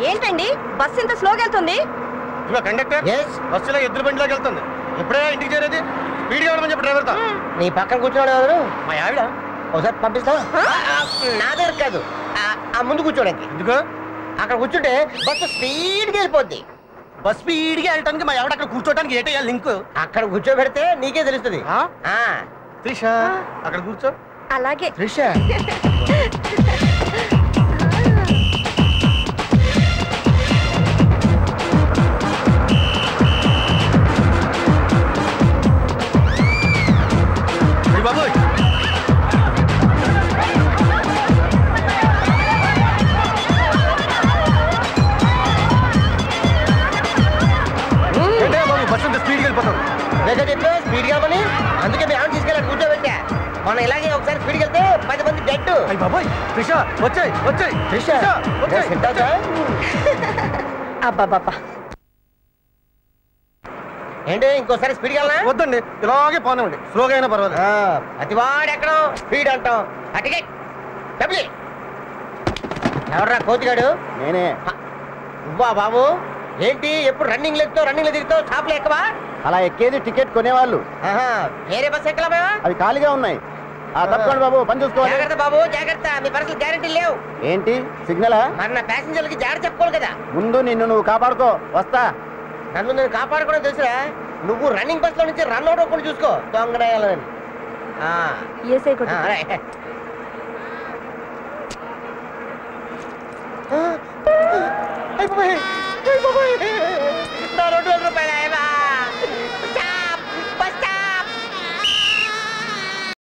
ఏంటండి బస్సు ఇంత స్లోగా వెళ్తుంది? కండక్టర్ బస్సులో ఎద్దుల బండిలోకి వెళ్తుంది. ఎప్పుడే ఇంటికి చేరేది? స్పీడ్గా వెళ్ళమని చెప్పి డ్రైవర్తో. నీ పక్కన కూర్చోడు ఎవరు? మా ఆవిడ. ఒకసారి పంపిస్తావా? నా దగ్గర కాదు, ఆ ముందు కూర్చోడానికి. ఎందుకు? అక్కడ కూర్చుంటే బస్సు స్పీడ్గా వెళ్ళిపోద్ది. బస్ స్పీడ్గా వెళ్ళటానికి మా ఆవిడ అక్కడ కూర్చోడానికి ఏంటయ్యా లింక్? అక్కడ కూర్చోబెడితే నీకే తెలుస్తుంది. త్రిష అక్కడ కూర్చో. అలాగే. త్రిష బాబోయ్, బస్సు అంతా స్పీడ్గా వెళ్ళిపోతాం. స్పీడ్ కావాలి, అందుకే మీ ఆవిడ తీసుకెళ్ళాడు కూర్చోబెట్టా. మనం ఇలాగే ఒకసారి స్పీడ్కి వెళ్తే 10 మంది డెడ్. బాబోయ్ త్రిష వచ్చాయి వచ్చాయి. త్రిష అబ్బాబాబా, ఏంటి ఇంకోసారి స్పీడ్కి వెళ్ళా? వద్దండి, ఇలాగే పోనివ్వండి, స్లోగా అయినా పర్వాలేదు. అతివాడు ఎక్కడో స్పీడ్ అంటాం. అటుకే డబ్బులు ఎవర్రా కోతిగాడు? నేనే. నువ్వా బాబు? ఏంటి ఎప్పుడు రన్నింగ్ లెక్కుతావు, రన్నింగ్ దిగుతావు, షాప్లో ఎక్కవా? అలా ఎక్కేది టికెట్ కొనేవాళ్ళు. వేరే బస్ ఎక్కలా? అవి ఖాళీగా ఉన్నాయి. తప్పకుండా బాబు, పని చూసుకోవాలి. జాగ్రత్త బాబు జాగ్రత్త, మీ పర్సలు గ్యారెంటీ లేవు. ఏంటి సిగ్నలా? మరి నా ప్యాసింజర్లకి జాగ్రత్త చెప్పుకోవాలి కదా. ముందు నిన్ను నువ్వు కాపాడుకో, వస్తా. నన్ను నేను కాపాడుకోవడం తెలుసురా. నువ్వు రన్నింగ్ బస్ లో నుంచి రన్ అవుట్ అవ్వకుండా చూసుకో. దొంగడేయాలని నా 2,000 రూపాయలు